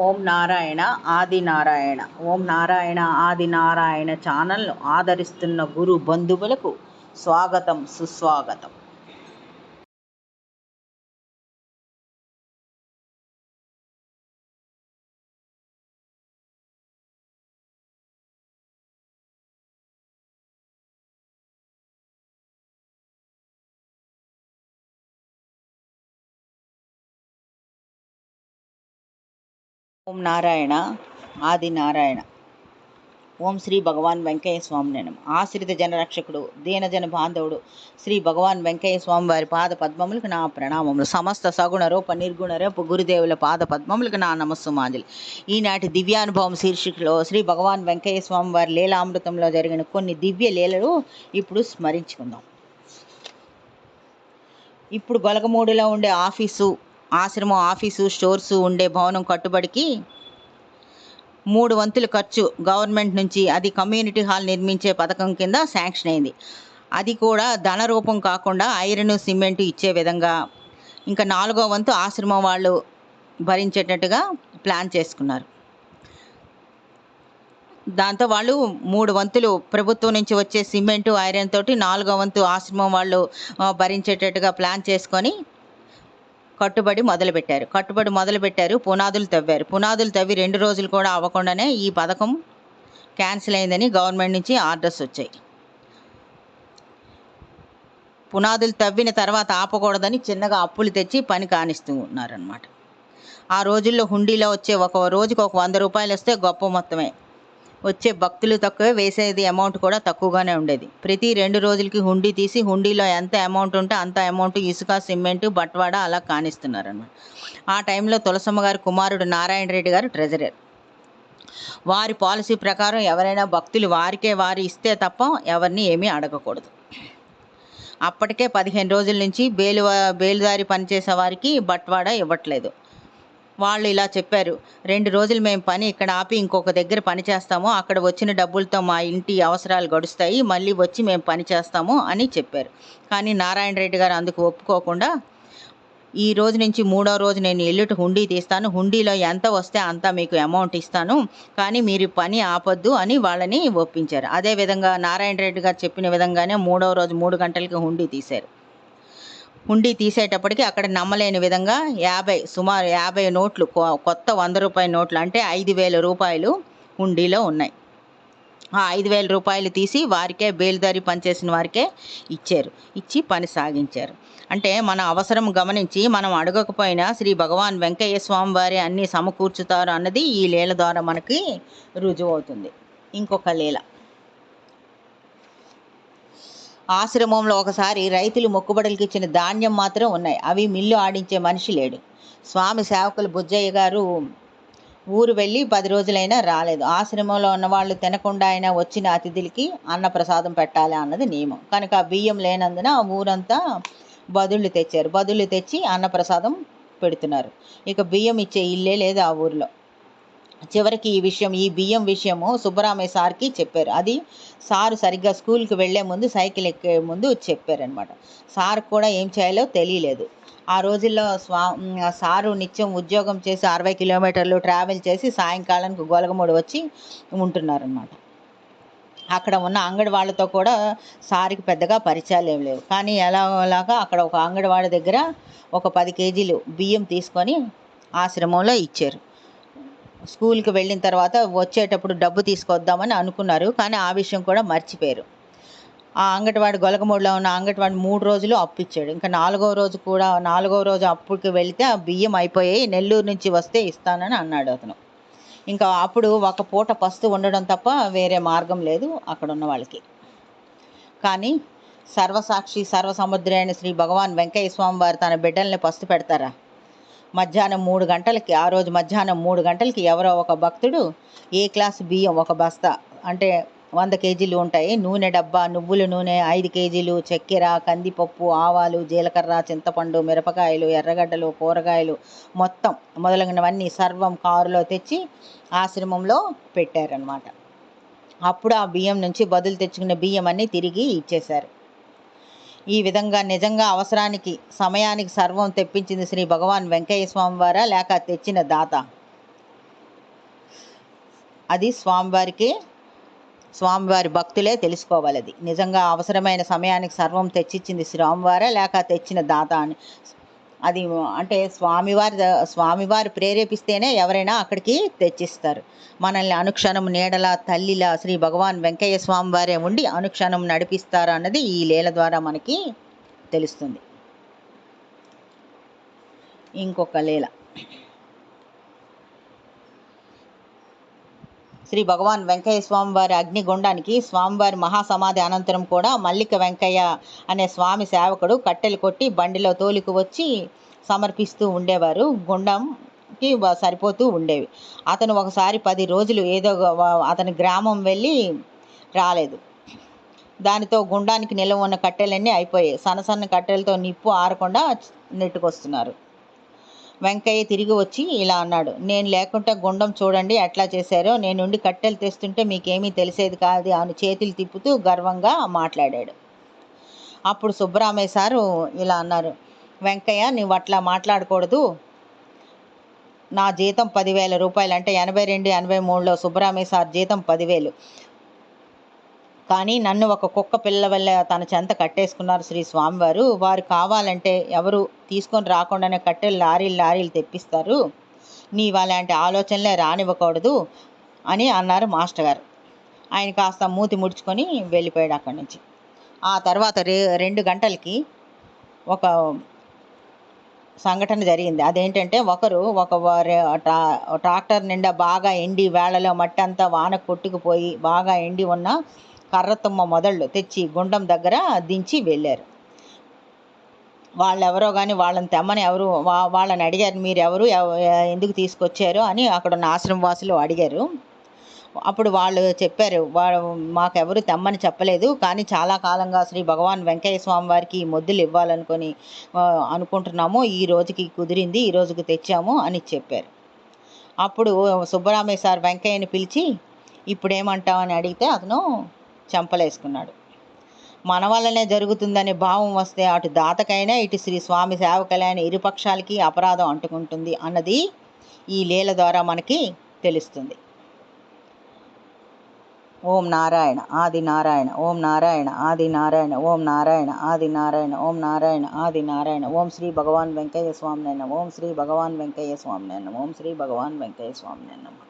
ఓం నారాయణ ఆది నారాయణ. ఓం నారాయణ ఆది నారాయణ ఛానల్ను ఆదరిస్తున్న గురు బంధువులకు స్వాగతం, సుస్వాగతం. ఓం నారాయణ ఆది నారాయణ. ఓం శ్రీ భగవాన్ వెంకయ్య స్వామి నమః. ఆశ్రిత జనరక్షకుడు, దీనజన బాంధవుడు శ్రీ భగవాన్ వెంకయ్య స్వామి వారి పాద పద్మములకు నా ప్రణామములు. సమస్త సగుణ రూప నిర్గుణ రూప గురుదేవుల పాద పద్మములకు నా నమస్సుమాంజలి. ఈనాటి దివ్యానుభవం శీర్షికలో శ్రీ భగవాన్ వెంకయ్య స్వామి వారి లీలామృతంలో జరిగిన కొన్ని దివ్య లీలలు ఇప్పుడు స్మరించుకుందాం. ఇప్పుడు గొలగమూడిలో ఉండే ఆశ్రమం ఆఫీసు స్టోర్సు ఉండే భవనం కట్టుబడికి 3 వంతుల ఖర్చు గవర్నమెంట్ నుంచి, అది కమ్యూనిటీ హాల్ నిర్మించే పథకం కింద శాంక్షన్ అయింది. అది కూడా ధన రూపం కాకుండా ఐరన్ సిమెంట్ ఇచ్చే విధంగా. ఇంకా 4వ వంతు ఆశ్రమం వాళ్ళు భరించేటట్టుగా ప్లాన్ చేసుకున్నారు. దాంతో వాళ్ళు 3 వంతులు ప్రభుత్వం నుంచి వచ్చే సిమెంటు ఐరన్ తోటి 4వ వంతు ఆశ్రమం వాళ్ళు భరించేటట్టుగా ప్లాన్ చేసుకొని కట్టుబడి మొదలుపెట్టారు. పునాదులు తవ్వి 2 రోజులు కూడా అవ్వకుండానే ఈ పథకం క్యాన్సిల్ అయిందని గవర్నమెంట్ నుంచి ఆర్డర్స్ వచ్చాయి. పునాదులు తవ్విన తర్వాత ఆపకూడదని చిన్నగా అప్పులు తెచ్చి పని కానిస్తూ ఉన్నారనమాట. ఆ రోజుల్లో హుండీలో వచ్చే ఒక రోజుకి ఒక 100 రూపాయలు వస్తే గొప్ప మొత్తమే. వచ్చే భక్తులు తక్కువే, వేసేది అమౌంట్ కూడా తక్కువగానే ఉండేది. ప్రతి 2 రోజులకి హుండీ తీసి హుండీలో ఎంత అమౌంట్ ఉంటే అంత అమౌంట్ ఇసుక, సిమెంటు, బట్వాడ అలా కానిస్తున్నారన్నమాట. ఆ టైంలో తులసమ్మ గారి కుమారుడు నారాయణ రెడ్డి గారు ట్రెజరర్. వారి పాలసీ ప్రకారం ఎవరైనా భక్తులు వారు ఇస్తే తప్ప ఎవరిని ఏమీ అడగకూడదు. అప్పటికే 15 రోజుల నుంచి బేలుదారి పనిచేసే వారికి బట్వాడ ఇవ్వట్లేదు. వాళ్ళు ఇలా చెప్పారు, 2 రోజులు మేము పని ఇక్కడ ఆపి ఇంకొక దగ్గర పని చేస్తాము, అక్కడ వచ్చిన డబ్బులతో మా ఇంటి అవసరాలు గడుస్తాయి, మళ్ళీ వచ్చి మేము పని చేస్తాము అని చెప్పారు. కానీ నారాయణ రెడ్డి గారు అందుకు ఒప్పుకోకుండా, ఈ రోజు నుంచి 3వ రోజు నేను ఎల్లుటి హుండీ తీస్తాను, హుండీలో ఎంత వస్తే అంత మీకు అమౌంట్ ఇస్తాను, కానీ మీరు పని ఆపొద్దు అని వాళ్ళని ఒప్పించారు. అదేవిధంగా నారాయణ రెడ్డి గారు చెప్పిన విధంగానే 3వ రోజు 3 గంటలకి హుండీ తీశారు. హుండీ తీసేటప్పటికి అక్కడ నమ్మలేని విధంగా సుమారు 50 నోట్లు, కొత్త 100 రూపాయల నోట్లు, అంటే 5,000 రూపాయలు హుండీలో ఉన్నాయి. ఆ 5,000 రూపాయలు తీసి వారికే, బేలుదారి పనిచేసిన వారికే ఇచ్చి పని సాగించారు. అంటే మన అవసరం గమనించి మనం అడగకపోయినా శ్రీ భగవాన్ వెంకయ్య స్వామి వారే అన్నీ సమకూర్చుతారు అన్నది ఈ లీల ద్వారా మనకి రుజువు అవుతుంది. ఇంకొక లీల, ఆశ్రమంలో ఒకసారి రైతులు మొక్కుబడులకి ఇచ్చిన ధాన్యం మాత్రం ఉన్నాయి. అవి మిల్లు ఆడించే మనిషి లేడు. స్వామి సేవకులు బుజ్జయ్య గారు ఊరు వెళ్ళి 10 రోజులైనా రాలేదు. ఆశ్రమంలో ఉన్న వాళ్ళు తినకుండా అయినా వచ్చిన అతిథులకి అన్నప్రసాదం పెట్టాలి అన్నది నియమం. కనుక బియ్యం లేనందున ఆ ఊరంతా బదుళ్ళు తెచ్చి అన్నప్రసాదం పెడుతున్నారు. ఇక బియ్యం ఇచ్చే ఇల్లే లేదు ఆ ఊరిలో. చివరికి ఈ బియ్యం విషయము సుబ్బరామయ్య సార్కి చెప్పారు. అది సారు సరిగ్గా స్కూల్కి వెళ్లే ముందు, సైకిల్ ఎక్కే ముందు చెప్పారనమాట. సార్ కూడా ఏం చేయాలో తెలియలేదు. ఆ రోజుల్లో సారు నిత్యం ఉద్యోగం చేసి 60 కిలోమీటర్లు ట్రావెల్ చేసి సాయంకాలానికి గొలగమూడి వచ్చి ఉంటున్నారనమాట. అక్కడ ఉన్న అంగడి వాళ్ళతో కూడా సార్కి పెద్దగా పరిచయాలు ఏం లేవు. కానీ ఎలాగా అక్కడ ఒక అంగడివాడి దగ్గర ఒక 10 కేజీలు బియ్యం తీసుకొని ఆశ్రమంలో ఇచ్చారు. స్కూల్కి వెళ్ళిన తర్వాత వచ్చేటప్పుడు డబ్బు తీసుకొద్దామని అనుకున్నారు, కానీ ఆ విషయం కూడా మర్చిపోయారు. ఆ అంగటివాడు, గొలగమూడిలో ఉన్న అంగటివాడు 3 రోజులు అప్పు ఇచ్చాడు. ఇంకా 4వ రోజు అప్పుకి వెళితే ఆ బియ్యం అయిపోయాయి, నెల్లూరు నుంచి వస్తే ఇస్తానని అన్నాడు అతను. ఇంకా అప్పుడు ఒక పూట పస్తు ఉండడం తప్ప వేరే మార్గం లేదు అక్కడ ఉన్న వాళ్ళకి. కానీ సర్వసాక్షి సర్వసముద్రి అయిన శ్రీ భగవాన్ వెంకయ్య స్వామి వారు తన బిడ్డల్ని పస్తు పెడతారా? మధ్యాహ్నం 3 గంటలకి, ఆ రోజు మధ్యాహ్నం 3 గంటలకి ఎవరో ఒక భక్తుడు ఏ క్లాస్ బియ్యం ఒక బస్తా, అంటే 100 కేజీలు ఉంటాయి, నూనె డబ్బా, నువ్వుల నూనె 5 కేజీలు, చక్కెర, కందిపప్పు, ఆవాలు, జీలకర్ర, చింతపండు, మిరపకాయలు, ఎర్రగడ్డలు, కూరగాయలు మొత్తం మొదలగునవన్నీ సర్వం కారులో తెచ్చి ఆశ్రమంలో పెట్టారనమాట. అప్పుడు ఆ బియ్యం నుంచి బదులు తెచ్చుకున్న బియ్యం అన్నీ తిరిగి ఇచ్చేశారు. ఈ విధంగా నిజంగా అవసరానికి, సమయానికి సర్వం తెప్పించింది శ్రీ భగవాన్ వెంకయ్య స్వామి వారా, లేక తెచ్చిన దాత? అది స్వామివారి భక్తులే తెలుసుకోవాలి. అది నిజంగా అవసరమైన సమయానికి సర్వం తెచ్చిచ్చింది స్వామివారా లేక తెచ్చిన దాత అని. అది అంటే స్వామివారు ప్రేరేపిస్తేనే ఎవరైనా అక్కడికి తెచ్చిస్తారు. మనల్ని అనుక్షణం నీడలా తల్లిలా శ్రీ భగవాన్ వెంకయ్య స్వామి వారే ఉండి అనుక్షణం నడిపిస్తారు అన్నది ఈ లీల ద్వారా మనకి తెలుస్తుంది. ఇంకొక లీల, శ్రీ భగవాన్ వెంకయ్య స్వామివారి అగ్నిగుండానికి స్వామివారి మహాసమాధి అనంతరం కూడా మల్లిక వెంకయ్య అనే స్వామి సేవకుడు కట్టెలు కొట్టి బండిలో తోలికి వచ్చి సమర్పిస్తూ ఉండేవారు. గుండంకి సరిపోతూ ఉండేవి. అతను ఒకసారి 10 రోజులు అతని గ్రామం వెళ్ళి రాలేదు. దానితో గుండానికి నిలవ ఉన్న కట్టెలన్నీ అయిపోయాయి. సన్న కట్టెలతో నిప్పు ఆరకుండా నెట్టుకొస్తున్నారు. వెంకయ్య తిరిగి వచ్చి ఇలా అన్నాడు, నేను లేకుంటే గుండం చూడండి ఎట్లా చేశారో, నేనుండి కట్టెలు తెస్తుంటే మీకేమీ తెలిసేది కాదు అని చేతులు తిప్పుతూ గర్వంగా మాట్లాడాడు. అప్పుడు సుబ్బరామయ్య సారు ఇలా అన్నారు, వెంకయ్య నువ్వు అట్లా మాట్లాడకూడదు. నా జీతం 10,000 రూపాయలు, అంటే 82, 83లో సుబ్బరామయ్య సార్ జీతం 10,000. కానీ నన్ను ఒక కుక్క పిల్ల వల్ల తన చెంత కట్టేసుకున్నారు శ్రీ స్వామివారు. వారు కావాలంటే ఎవరు తీసుకొని రాకుండానే కట్టెలు లారీలు తెప్పిస్తారు. నీవు అలాంటి ఆలోచనలే రానివ్వకూడదు అని అన్నారు మాస్టర్ గారు. ఆయన కాస్త మూతి ముడుచుకొని వెళ్ళిపోయాడు అక్కడి నుంచి. ఆ తర్వాత 2 గంటలకి ఒక సంఘటన జరిగింది. అదేంటంటే ఒక ట్రాక్టర్ నిండా బాగా ఎండి వేళలో మట్టి అంతా వాన కొట్టుకుపోయి బాగా ఎండి ఉన్న కర్రతుమ్మ మొదళ్ళు తెచ్చి గుండం దగ్గర దించి వెళ్ళారు. వాళ్ళెవరో కానీ వాళ్ళని తెమ్మని వాళ్ళని అడిగారు, మీరు ఎవరు, ఎందుకు తీసుకొచ్చారు అని అక్కడ ఉన్న ఆశ్రమవాసులు అడిగారు. అప్పుడు వాళ్ళు చెప్పారు, మాకెవరు తెమ్మని చెప్పలేదు, కానీ చాలా కాలంగా శ్రీ భగవాన్ వెంకయ్య స్వామి వారికి ఈ మొద్దులు ఇవ్వాలనుకొని అనుకుంటున్నాము, ఈ రోజుకి కుదిరింది, ఈ రోజుకి తెచ్చాము అని చెప్పారు. అప్పుడు సుబ్బరామయ్య సార్ వెంకయ్యని పిలిచి ఇప్పుడేమంటామని అడిగితే అతను చెంపలేసుకున్నాడు. మన వల్లనే జరుగుతుందనే భావం వస్తే అటు దాతకైనా ఇటు శ్రీ స్వామి సేవకులైన ఇరుపక్షాలకి అపరాధం అంటుకుంటుంది అన్నది ఈ లీల ద్వారా మనకి తెలుస్తుంది. ఓం నారాయణ ఆది నారాయణ, ఓం నారాయణ ఆది నారాయణ, ఓం నారాయణ ఆది నారాయణ, ఓం నారాయణ ఆది నారాయణ. ఓం శ్రీ భగవాన్ వెంకయ్య స్వామి నమః, ఓం శ్రీ భగవాన్ వెంకయ్య స్వామి నమః, ఓం శ్రీ భగవాన్ వెంకయ్య స్వామి నమః.